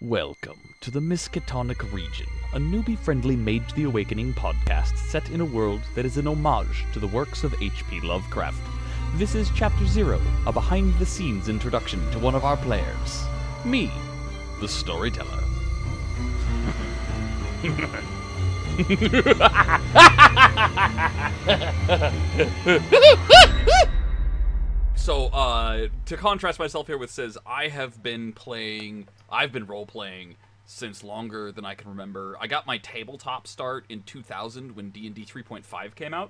Welcome to the Miskatonic Region, a newbie-friendly Mage the Awakening podcast set in a world that is an homage to the works of H.P. Lovecraft. This is Chapter 0, a behind-the-scenes introduction to one of our players. Me, the storyteller. So, to contrast myself here with Sis, I've been role-playing since longer than I can remember. I got my tabletop start in 2000 when D&D 3.5 came out,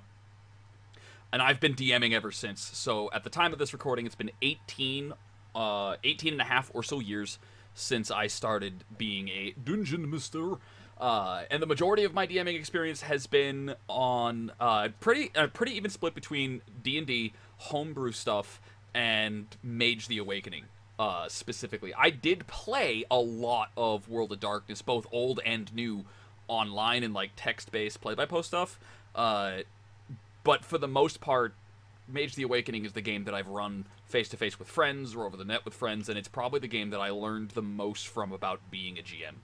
and I've been DMing ever since. So, at the time of this recording, it's been 18 and a half or so years since I started being a dungeon master. And the majority of my DMing experience has been on pretty even split between D&D, homebrew stuff, and Mage the Awakening, specifically. I did play a lot of World of Darkness, both old and new, online and like text-based play-by-post stuff. But for the most part, Mage the Awakening is the game that I've run face-to-face with friends or over the net with friends, and it's probably the game that I learned the most from about being a GM.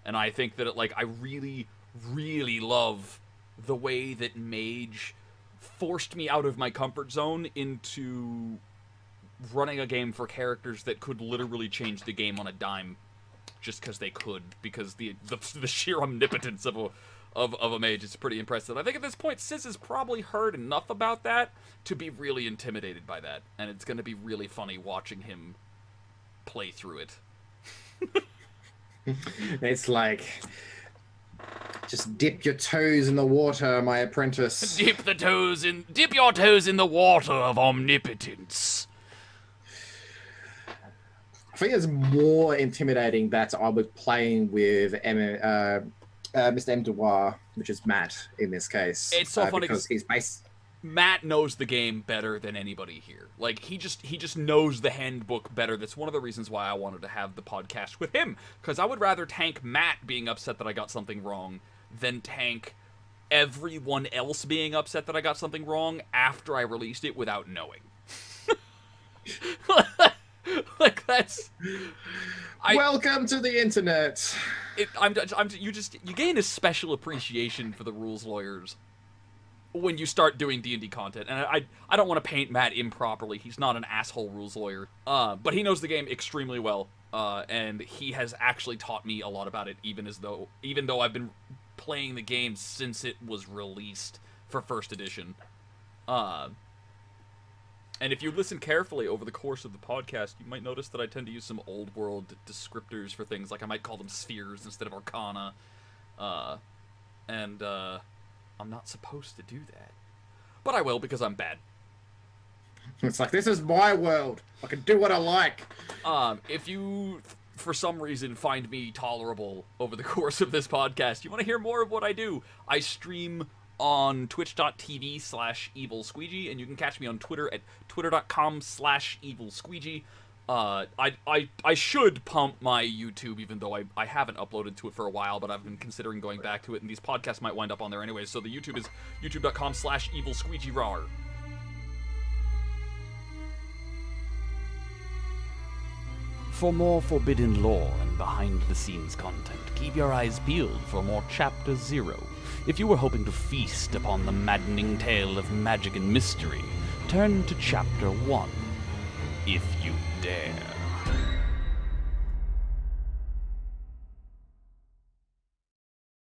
And I think that, I really, really love the way that Mage forced me out of my comfort zone into running a game for characters that could literally change the game on a dime just because they could, because the sheer omnipotence of a mage is pretty impressive. I think at this point, Sis has probably heard enough about that to be really intimidated by that, and it's going to be really funny watching him play through it. It's like, just dip your toes in the water, my apprentice. Dip your toes in the water of omnipotence. I think it's more intimidating that I was playing with Mr. M. Devoir, which is Matt in this case. It's so funny because he's based. Matt knows the game better than anybody here. Like, he just knows the handbook better. That's one of the reasons why I wanted to have the podcast with him, because I would rather tank Matt being upset that I got something wrong than tank everyone else being upset that I got something wrong after I released it without knowing. Like, that's... Welcome to the internet! You gain a special appreciation for the rules lawyers when you start doing D&D content. And I don't want to paint Matt improperly. He's not an asshole rules lawyer. But he knows the game extremely well. And he has actually taught me a lot about it, even though I've been playing the game since it was released for first edition. And if you listen carefully over the course of the podcast, you might notice that I tend to use some old world descriptors for things. Like, I might call them spheres instead of arcana. I'm not supposed to do that. But I will, because I'm bad. It's like, this is my world. I can do what I like. If you, for some reason, find me tolerable over the course of this podcast, you want to hear more of what I do, I stream on twitch.tv/EvilSqueegee, and you can catch me on Twitter at twitter.com/EvilSqueegee. I should pump my YouTube, even though I haven't uploaded to it for a while, but I've been considering going back to it, and these podcasts might wind up on there anyway, so the YouTube is youtube.com/EvilSqueegee. For more forbidden lore and behind-the-scenes content, keep your eyes peeled for more Chapter 0. If you were hoping to feast upon the maddening tale of magic and mystery, turn to Chapter 1, if you dare.